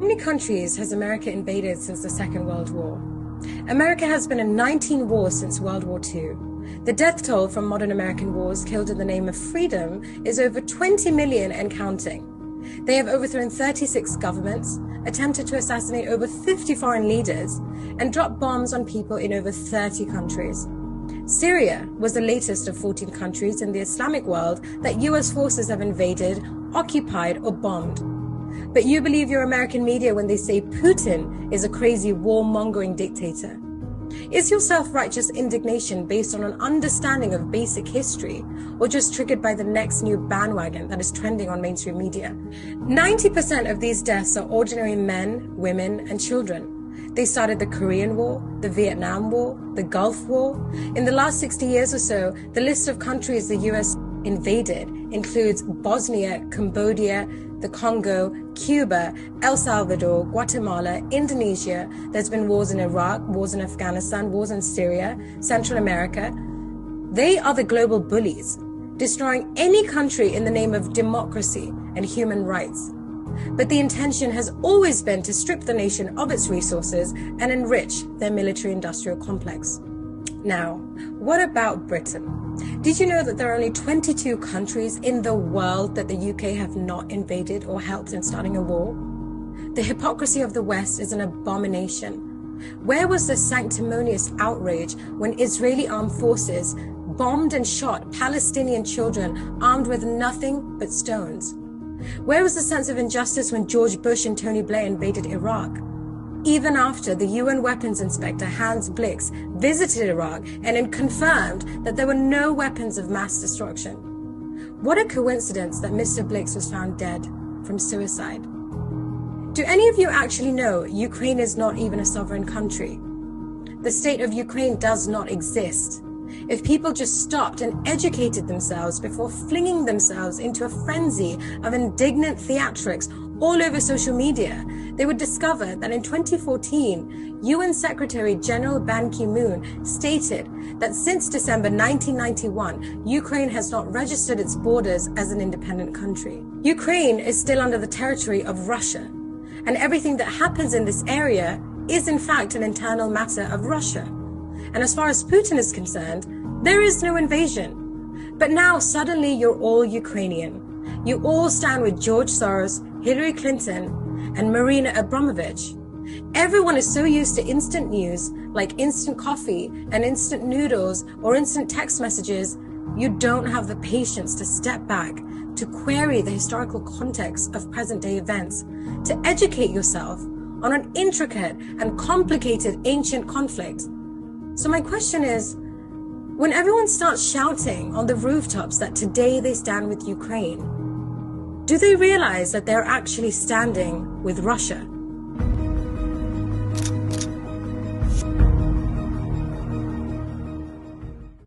How many countries has America invaded since the Second World War? America has been in 19 wars since World War II. The death toll from modern American wars killed in the name of freedom is over 20 million and counting. They have overthrown 36 governments, attempted to assassinate over 50 foreign leaders, and dropped bombs on people in over 30 countries. Syria was the latest of 14 countries in the Islamic world that US forces have invaded, occupied, or bombed. But you believe your American media when they say Putin is a crazy warmongering dictator. Is your self-righteous indignation based on an understanding of basic history, or just triggered by the next new bandwagon that is trending on mainstream media? 90% of these deaths are ordinary men, women, and children. They started the Korean War, the Vietnam War, the Gulf War. In the last 60 years or so, the list of countries the US invaded includes Bosnia, Cambodia, the Congo, Cuba, El Salvador, Guatemala, Indonesia. There's been wars in Iraq, wars in Afghanistan, wars in Syria, Central America. They are the global bullies, destroying any country in the name of democracy and human rights. But the intention has always been to strip the nation of its resources and enrich their military-industrial complex. Now, what about Britain? Did you know that there are only 22 countries in the world that the UK have not invaded or helped in starting a war? The hypocrisy of the West is an abomination. Where was the sanctimonious outrage when Israeli armed forces bombed and shot Palestinian children armed with nothing but stones? Where was the sense of injustice when George Bush and Tony Blair invaded Iraq? Even after the UN weapons inspector Hans Blix visited Iraq and confirmed that there were no weapons of mass destruction. What a coincidence that Mr. Blix was found dead from suicide. Do any of you actually know Ukraine is not even a sovereign country? The state of Ukraine does not exist. If people just stopped and educated themselves before flinging themselves into a frenzy of indignant theatrics all over social media, they would discover that in 2014, UN Secretary General Ban Ki-moon stated that since December 1991, Ukraine has not registered its borders as an independent country. Ukraine is still under the territory of Russia, and everything that happens in this area is in fact an internal matter of Russia. And as far as Putin is concerned, there is no invasion. But now suddenly you're all Ukrainian. You all stand with George Soros, Hillary Clinton, and Marina Abramovich. Everyone is so used to instant news, like instant coffee and instant noodles or instant text messages, you don't have the patience to step back, to query the historical context of present-day events, to educate yourself on an intricate and complicated ancient conflict. So my question is, when everyone starts shouting on the rooftops that today they stand with Ukraine, do they realize that they're actually standing with Russia?